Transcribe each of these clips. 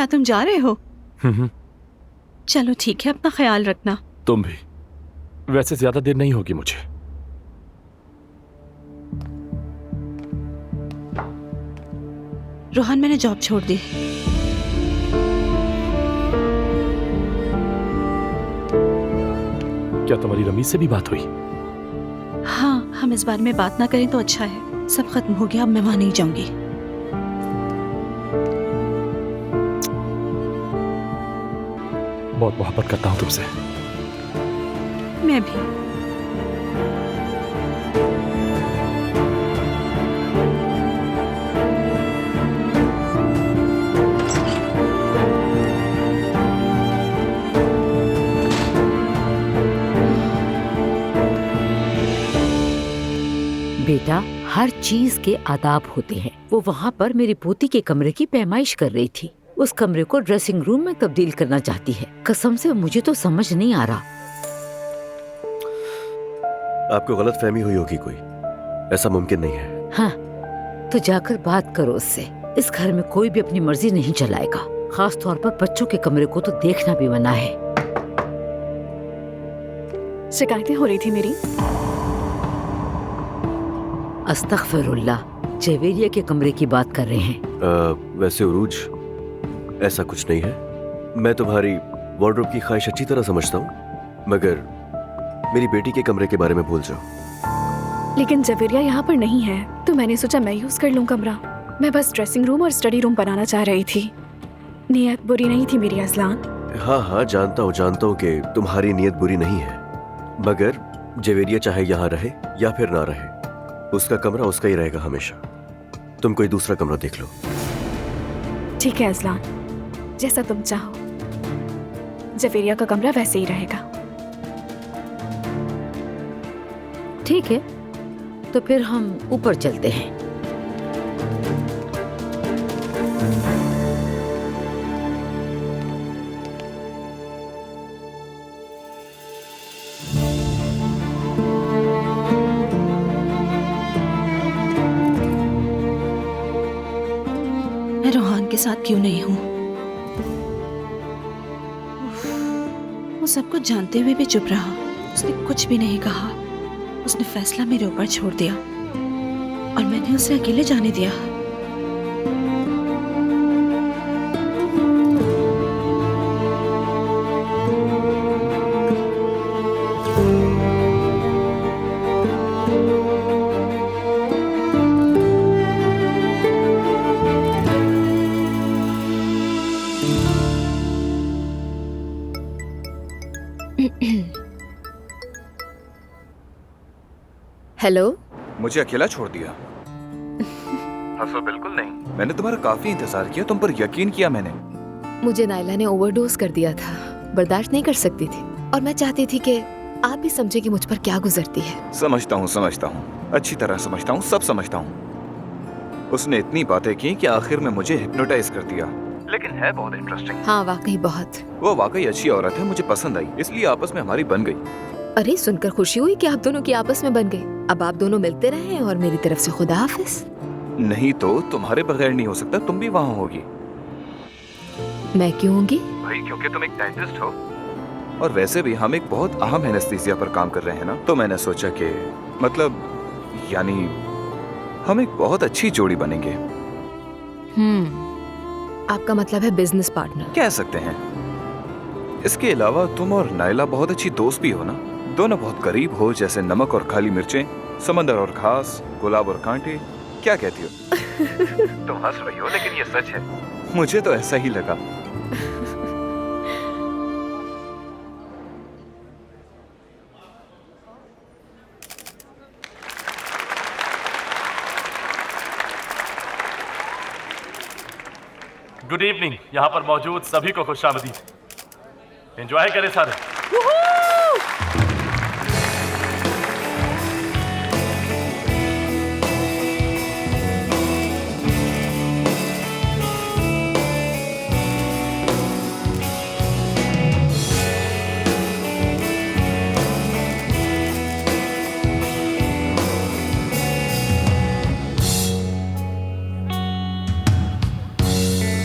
क्या तुम जा रहे हो? हम्म। चलो ठीक है, अपना ख्याल रखना। तुम भी। वैसे ज्यादा देर नहीं होगी मुझे। रोहन, मैंने जॉब छोड़ दी। क्या तुम्हारी रमीज से भी बात हुई? हाँ, हम इस बारे में बात ना करें तो अच्छा है। सब खत्म हो गया, अब मैं वहां नहीं जाऊंगी। बहुत मोहब्बत करता हूं तुमसे। मैं भी। बेटा, हर चीज के आदाब होते हैं। वो वहाँ पर मेरी पोती के कमरे की पैमाइश कर रही थी। उस कमरे को ड्रेसिंग रूम में तब्दील करना चाहती है। कसम से मुझे तो समझ नहीं आ रहा। आपको गलत फहमी हुई होगी कोई, ऐसा मुमकिन नहीं है। हाँ, तो जाकर बात करो उससे। इस घर में कोई भी अपनी मर्जी नहीं चलाएगा। खास तौर पर बच्चों के कमरे को तो देखना भी मना है। शिकायतें हो रही थी मेरी। अस्तगफिरुल्लाह, जवेरिया के कमरे की बात कर रहे हैं। वैसे उरूज, ऐसा कुछ नहीं है। मैं तुम्हारी वार्डरोब की ख्वाहिश अच्छी तरह समझता हूँ, मगर मेरी बेटी के कमरे के बारे में भूल जाओ। लेकिन जवेरिया यहाँ पर नहीं है, तो मैंने सोचा मैं यूज कर लूँ कमरा। मैं बस ड्रेसिंग रूम और स्टडी रूम बनाना चाह रही थी। नियत बुरी नहीं थी मेरी अज़लान। हाँ हाँ, जानता हूँ कि तुम्हारी नीयत बुरी नहीं है, मगर जवेरिया चाहे यहाँ रहे या फिर ना रहे, उसका कमरा उसका ही रहेगा हमेशा। तुम कोई दूसरा कमरा देख लो। ठीक है अज़लान, जैसा तुम चाहो। जवेरिया का कमरा वैसे ही रहेगा। ठीक है, तो फिर हम ऊपर चलते हैं। मैं रोहन के साथ क्यों नहीं हूँ? वो सब कुछ जानते हुए भी चुप रहा। उसने कुछ भी नहीं कहा। उसने फैसला मेरे ऊपर छोड़ दिया और मैंने उसे अकेले जाने दिया। हेलो। मुझे अकेला छोड़ दिया? हंसो बिल्कुल नहीं, मैंने तुम्हारा काफी इंतजार किया, तुम पर यकीन किया मैंने। मुझे नायला ने ओवरडोज कर दिया था, बर्दाश्त नहीं कर सकती थी, और मैं चाहती थी कि आप भी समझे कि मुझ पर क्या गुजरती है। समझता हूँ, अच्छी तरह समझता हूँ, सब समझता हूँ। उसने इतनी बातें की कि आखिर में मुझे हिप्नोटाइज कर दिया, लेकिन है बहुत इंटरेस्टिंग। हाँ, वाकई बहुत। वो वाकई अच्छी औरत है, मुझे पसंद आई, इसलिए आपस में हमारी बन गई। अरे, सुनकर खुशी हुई कि आप दोनों की आपस में बन गई। अब आप दोनों मिलते रहे और मेरी तरफ से खुदा हाफिज। नहीं तो तुम्हारे बगैर नहीं हो सकता, तुम भी वहाँ होगी। मैं क्यों होंगी? भाई, क्योंकि तुम एक डेंटिस्ट हो, और वैसे भी हम एक बहुत अहम एनेस्थीसिया पर काम कर रहे हैं ना, तो मैंने सोचा कि यानी हम एक बहुत अच्छी जोड़ी बनेंगे। आपका मतलब है बिजनेस पार्टनर? कह सकते हैं। इसके अलावा तुम और नायला बहुत अच्छी दोस्त भी हो ना, दोनों बहुत करीब हो, जैसे नमक और खाली मिर्चें, समंदर और घास, गुलाब और कांटे। क्या कहती हो? तुम हंस रही हो, लेकिन ये सच है। मुझे तो ऐसा ही लगा। Good evening. यहाँ पर मौजूद सभी को खुशामदीद। एंजॉय करें सारे।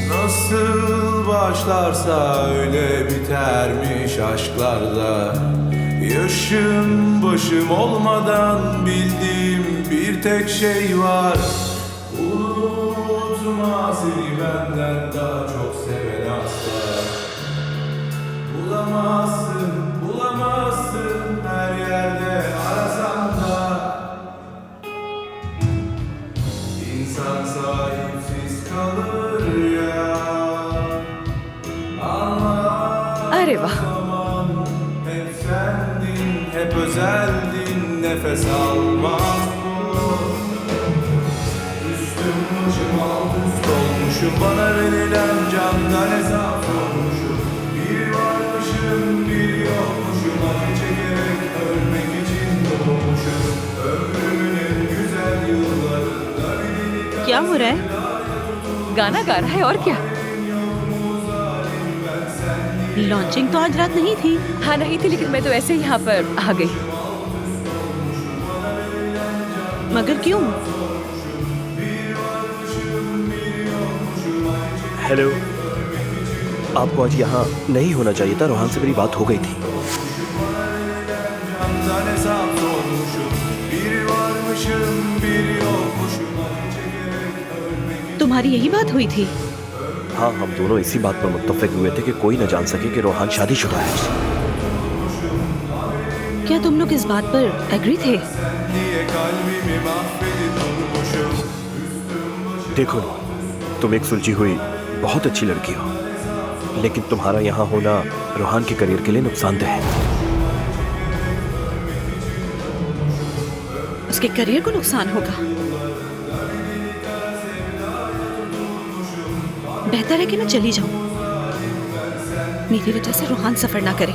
Nasıl başlarsa öyle bitermiş aşklarda. Yaşım başım olmadan bildiğim bir tek şey var. Unutma, seni benden daha çok seven asla. Bulamazsın, bulamazsın her yerde arasan da. İnsan sahipsiz kalır ya. अरे वाह, Zaman hep sendin, hep özeldin, nefes almaz bu. Üstüm başım alt üst olmuşum, bana verilen candan hesap sormuşum. Bir varmışım, bir yokmuşum, acı çekerek ölmek için doğmuşum. Ömrümün en güzel yıllarında bir delik क्या हो रहा है? गाना गा रहा है और क्या? लॉन्चिंग तो आज रात नहीं थी। हाँ नहीं थी, लेकिन मैं तो ऐसे ही यहाँ पर आ गई। मगर क्यों? हेलो, आपको आज यहाँ नहीं होना चाहिए था। रोहान से मेरी बात हो गई थी। candan hesap sormuşum. Bir varmışım, bir yokmuşum, acı çekerek ölmek. तुम्हारी यही बात हुई थी? हाँ, हम दोनों इसी बात पर मुत्तफिक हुए थे कि कोई न जान सके कि रोहान शादीशुदा है। क्या तुम लोग इस बात पर एग्री थे? Niye kalbimi mahvedip durmuşum? देखो, तुम एक सुलझी हुई बहुत अच्छी लड़की हो, लेकिन तुम्हारा यहाँ होना रोहान के करियर के लिए नुकसानदेह है। उसके करियर को नुकसान होगा। बेहतर है कि मैं चली जाऊं। मेरी वजह से रोहान सफर ना करे।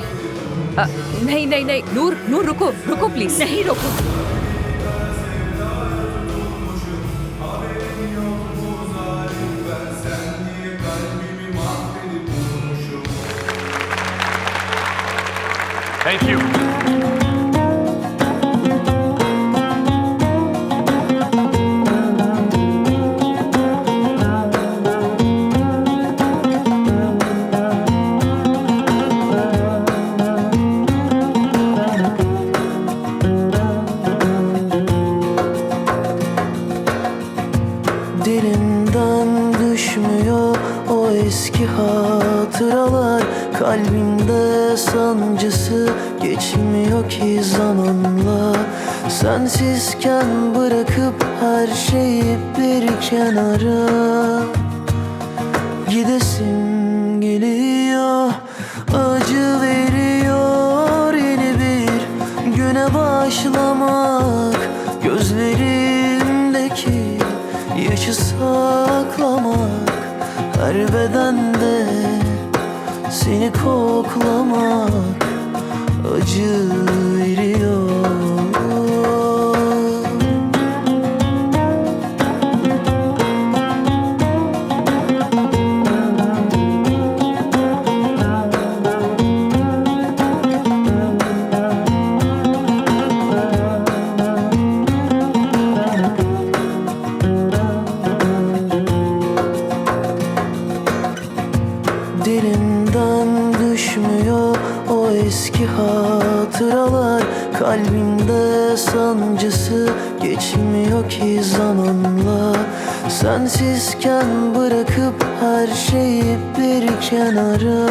नहीं नहीं नहीं, नूर नूर रुको रुको प्लीज। नहीं रोको। Thank you. Dilimden düşmüyor o eski hatıralar. Kalbimde sancısı geçmiyor ki zamanla. Sensizken bırakıp her şeyi bir kenara gidesim geliyor. Acı veriyor yeni bir güne başlamak. Gözlerimdeki yaşı saklamak, her bedende seni koklamak acı veriyor. Dilimden düşmüyor o eski hatıralar. Kalbimde sancısı geçmiyor ki zamanla. Sensizken bırakıp her şeyi bir kenara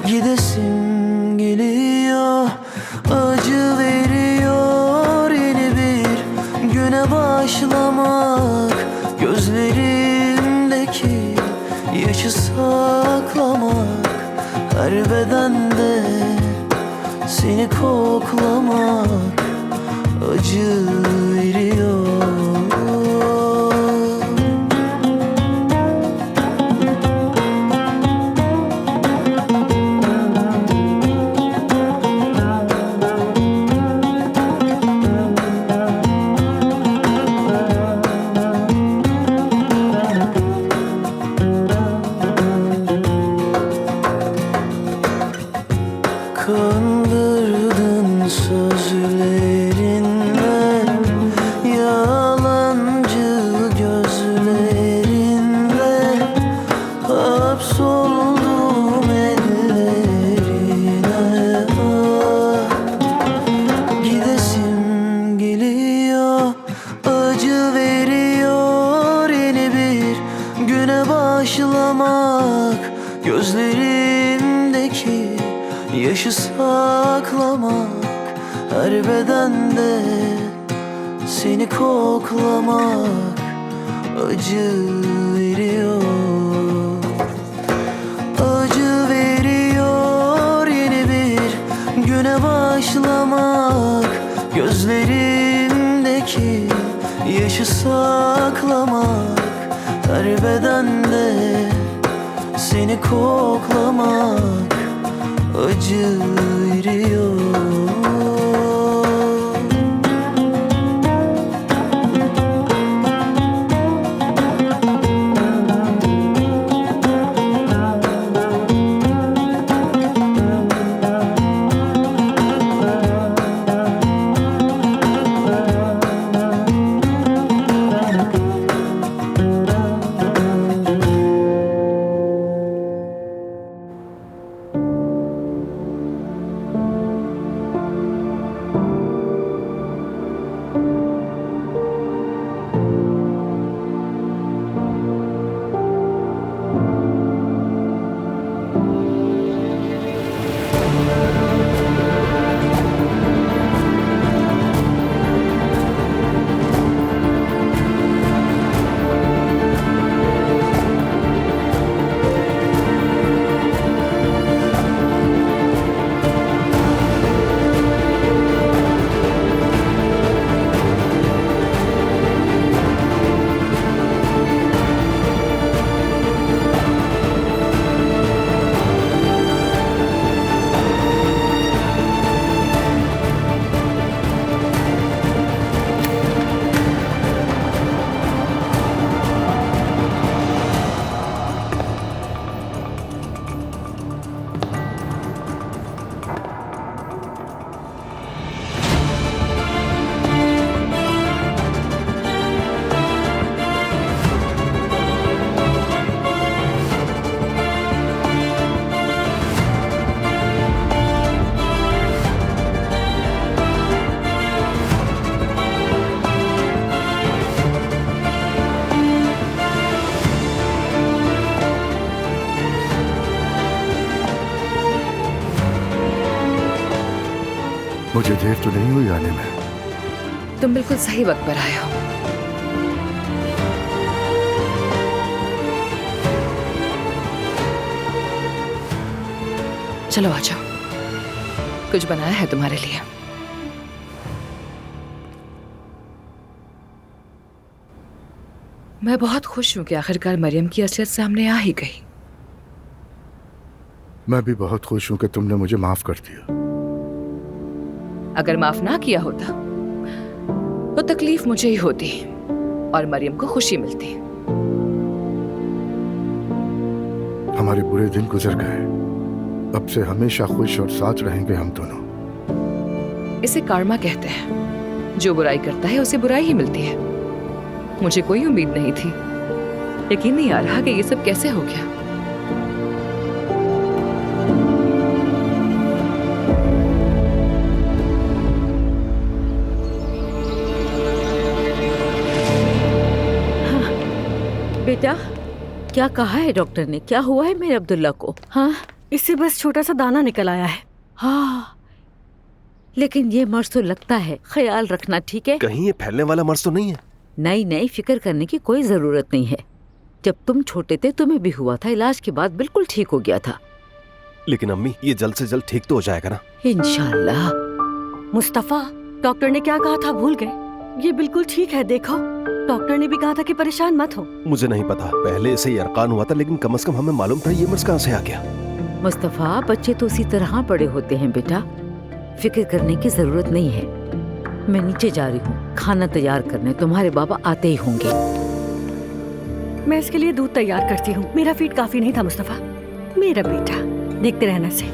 gidesim geliyor. Acı veriyor yeni bir güne başlamak. Gözlerimdeki yaşı saklamak, her bedende seni koklamak acı veriyor. Kandırdın sözlerinle, yalancı gözlerinle. saklamak, her bedende seni koklamak acı veriyor. Acı veriyor yeni bir güne başlamak, gözlerimdeki yaşı saklamak, her bedende seni koklamak acı veriyor. मुझे देर तो नहीं हुई आने में? तुम बिल्कुल सही वक्त पर आए हो। चलो आ जाओ, कुछ बनाया है तुम्हारे लिए। मैं बहुत खुश हूं कि आखिरकार मरियम की असलियत सामने आ ही गई। मैं भी बहुत खुश हूं कि तुमने मुझे माफ कर दिया। अगर माफ ना किया होता तो तकलीफ मुझे ही होती और मरियम को खुशी मिलती। हमारे बुरे दिन गुजर गए, अब से हमेशा खुश और साथ रहेंगे हम दोनों। इसे कर्मा कहते हैं, जो बुराई करता है उसे बुराई ही मिलती है। मुझे कोई उम्मीद नहीं थी, यकीन नहीं आ रहा कि ये सब कैसे हो गया। बेटा, क्या कहा है डॉक्टर ने? क्या हुआ है मेरे अब्दुल्ला को? हाँ, इससे बस छोटा सा दाना निकल आया है। हाँ, लेकिन ये मर्ज तो लगता है, ख्याल रखना, ठीक है? कहीं ये फैलने वाला मर्ज तो नहीं है? नहीं, फिक्र करने की कोई जरूरत नहीं है। जब तुम छोटे थे तुम्हें भी हुआ था, इलाज के बाद बिल्कुल ठीक हो गया था। लेकिन अम्मी, ये जल्द से जल्द ठीक तो हो जाएगा ना? इंशाल्लाह। मुस्तफा, डॉक्टर ने क्या कहा था भूल गए? ये बिल्कुल ठीक है, देखो डॉक्टर ने भी कहा था कि परेशान मत हो। मुझे नहीं पता, पहले से ही अरकान हुआ था, लेकिन कम से कम हमें मालूम था ये मर्ज कहाँ से आ गया। मुस्तफा, बच्चे तो उसी तरह बड़े होते हैं बेटा, फिक्र करने की जरूरत नहीं है। मैं नीचे जा रही हूँ खाना तैयार करने, तुम्हारे बाबा आते ही होंगे। मैं इसके लिए दूध तैयार करती हूँ। मेरा फीड काफी नहीं था मुस्तफा। मेरा बेटा, देखते रहना से।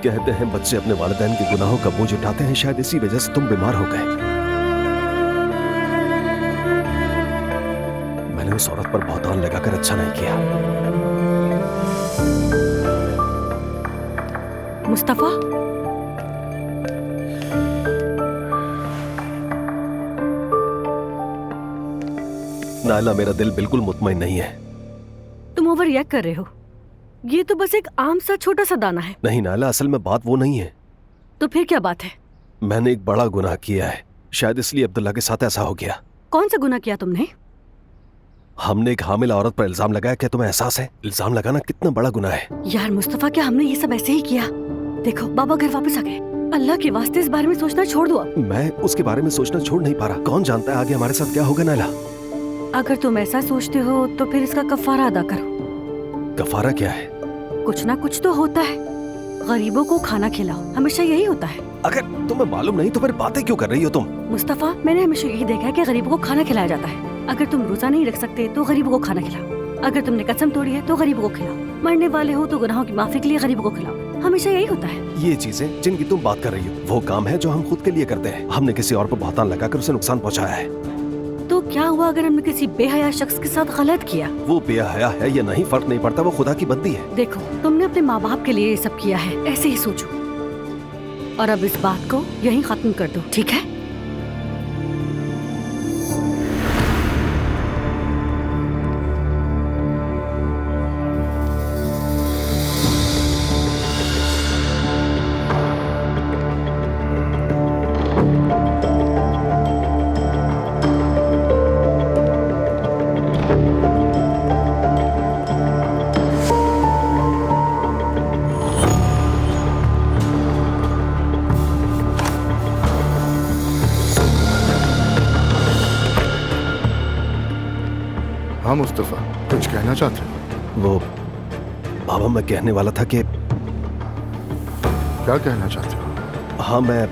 कहते हैं बच्चे अपने वालिदैन के गुनाहों का बोझ उठाते हैं, शायद इसी वजह से तुम बीमार हो गए। मैंने उस औरत पर बहुत आन लगाकर अच्छा नहीं किया। मुस्तफा, नायला, मेरा दिल बिल्कुल मुतमईन नहीं है। तुम ओवर रिएक्ट कर रहे हो। ये तो बस एक आम सा छोटा सा दाना है। नहीं नाला, असल में बात वो नहीं है। तो फिर क्या बात है? मैंने एक बड़ा गुनाह किया है, शायद इसलिए अब्दुल्ला के साथ ऐसा हो गया। कौन सा गुनाह किया तुमने? हमने एक हामिल औरत पर इल्जाम लगाया। क्या तुम्हें एहसास है इल्जाम लगाना कितना बड़ा गुनाह है? यार मुस्तफा, क्या हमने ये सब ऐसे ही किया? देखो बाबा घर वापस आ गए। अल्लाह के वास्ते इस बारे में सोचना छोड़ दो अब। मैं उसके बारे में सोचना छोड़ नहीं पा रहा। कौन जानता है आगे हमारे साथ क्या होगा नाला। अगर तुम ऐसा सोचते हो तो फिर इसका कफारा अदा करो। कफारा क्या है? कुछ ना कुछ तो होता है। गरीबों को खाना खिलाओ, हमेशा यही होता है। अगर तुम्हें मालूम नहीं तो फिर बातें क्यों कर रही हो तुम? मुस्तफा, मैंने हमेशा यही देखा है कि गरीबों को खाना खिलाया जाता है। अगर तुम रोजा नहीं रख सकते तो गरीबों को खाना खिलाओ। अगर तुमने कसम तोड़ी है तो गरीबों को खिलाओ। मरने वाले हो तो गुनाहों की माफी के लिए गरीबों को खिलाओ। हमेशा यही होता है। ये चीजें जिनकी तुम बात कर रही हो वो काम है जो हम खुद के लिए करते हैं। हमने किसी और पर बहतान लगाकर उसे नुकसान पहुंचाया है। तो क्या हुआ अगर हमने किसी बेहया शख्स के साथ गलत किया? वो बेहया है या नहीं फर्क नहीं पड़ता, वो खुदा की बंदी है। देखो, तुमने अपने माँ बाप के लिए ये सब किया है, ऐसे ही सोचो। और अब इस बात को यहीं खत्म कर दो, ठीक है? हाँ मुस्तफा, कुछ कहना चाहते हो? वो बाबा, मैं कहने वाला था कि क्या कहना चाहते हो? हाँ, मैं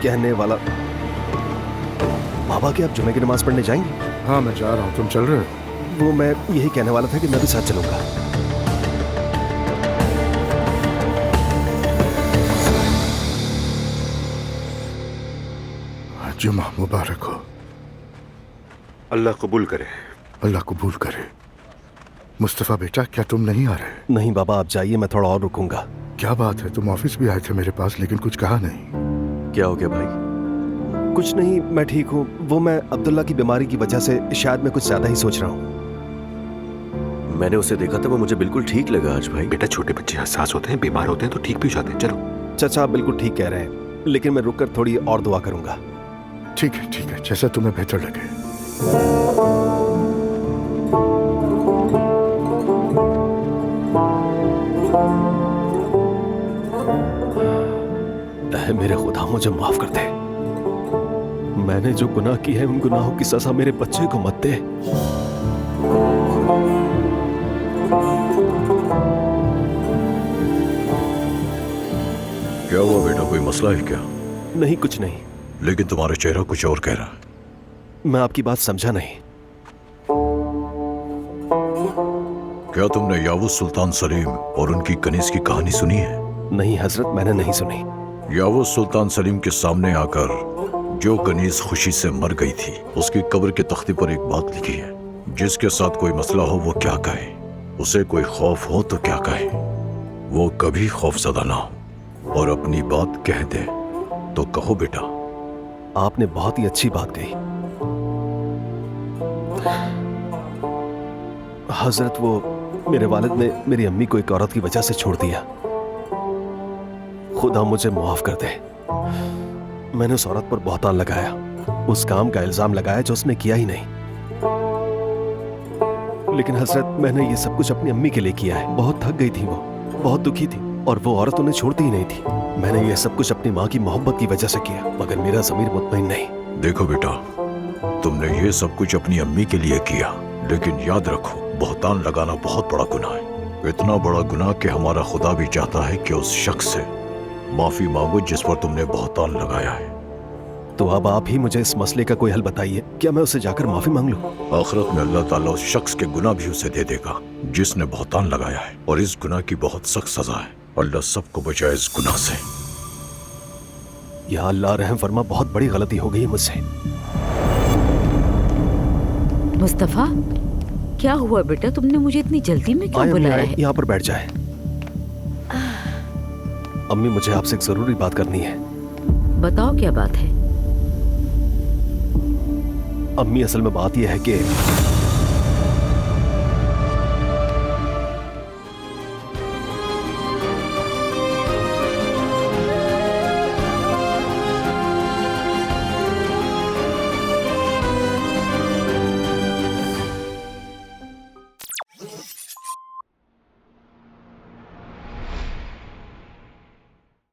कहने वाला बाबा कि आप जुमे की नमाज पढ़ने जाएंगे? हाँ मैं जा रहा हूँ, तुम चल रहे हो? वो मैं यही कहने वाला था कि मैं भी साथ चलूंगा। जुमा मुबारक हो। अल्लाह कबूल करे। अल्लाह कबूल करे। मुस्तफा बेटा, क्या तुम नहीं आ रहे? नहीं बाबा, आप जाइए, मैं थोड़ा और रुकूंगा। क्या बात है, तुम ऑफिस भी आए थे मेरे पास लेकिन कुछ कहा नहीं। क्या हो गया भाई? कुछ नहीं, मैं ठीक हूँ। वो मैं अब्दुल्ला की बीमारी की वजह से शायद मैं कुछ ज्यादा ही सोच रहा हूँ। मैंने उसे देखा था, वो मुझे बिल्कुल ठीक लगा आज भाई। बेटा, छोटे बच्चे हसास होते हैं, बीमार होते हैं तो ठीक भी हो जाते हैं। चलो। चाचा आप बिल्कुल ठीक कह रहे हैं, लेकिन मैं रुककर थोड़ी और दुआ करूंगा। ठीक है, जैसा तुम्हें बेहतर लगे। मेरे खुदा, मुझे माफ कर दे। मैंने जो गुनाह की है उन गुनाहों की सजा मेरे बच्चे को मत दे। क्या हुआ बेटा, कोई मसला है क्या? नहीं, कुछ नहीं। लेकिन तुम्हारा चेहरा कुछ और कह रहा है। मैं आपकी बात समझा नहीं। क्या तुमने यावुस सुल्तान सलीम और उनकी कनीज की कहानी सुनी है? नहीं हजरत, मैंने नहीं सुनी। यावुस सुल्तान सलीम के सामने आकर जो कनीज खुशी से मर गई थी, उसकी कब्र के तख्ते पर एक बात लिखी है, जिसके साथ कोई मसला हो वो क्या कहे, उसे कोई खौफ हो तो क्या कहे, वो कभी खौफजदा ना हो और अपनी बात कह दे। तो कहो बेटा। आपने बहुत ही अच्छी बात कही हजरत। वो मेरे वालिद ने मेरी अम्मी को एक औरत की वजह से छोड़ दिया। खुदा मुझे माफ कर दे। मैंने उस औरत पर बहतान लगाया, उस काम का इल्जाम लगाया जो उसने किया ही नहीं। लेकिन हजरत, मैंने ये सब कुछ अपनी अम्मी के लिए किया है। बहुत थक गई थी वो, बहुत दुखी थी और वो औरत उन्हें छोड़ती ही नहीं थी। मैंने ये सब कुछ अपनी माँ की मोहब्बत की वजह से किया, मगर मेरा ज़मीर मुतमईन नहीं। देखो बेटा, तुमने ये सब कुछ अपनी अम्मी के लिए किया, लेकिन याद रखो बहतान लगाना बहुत बड़ा गुनाह है। इतना बड़ा गुनाह कि हमारा खुदा भी चाहता है कि उस शख्स से माफी मांगो जिस पर तुमने बहतान लगाया है। तो अब आप ही मुझे इस मसले का कोई हल बताइए। क्या मैं उससे जाकर माफी मांग लूं? आखिरत में अल्लाह ताला उस शख्स के गुनाह भी उसे दे देगा जिसने बहतान लगाया है, और इस गुनाह की बहुत सख्त सजा है। अल्लाह सबको बचाए इस गुनाह से। या अल्लाह रहम फरमा, बहुत बड़ी गलती हो गई मुझसे। मुस्तफा, क्या हुआ बेटा? तुमने मुझे इतनी जल्दी में क्यों बुलाया है? यहाँ पर बैठ जाए। अम्मी, मुझे आपसे एक जरूरी बात करनी है। बताओ क्या बात है? अम्मी, असल में बात यह है कि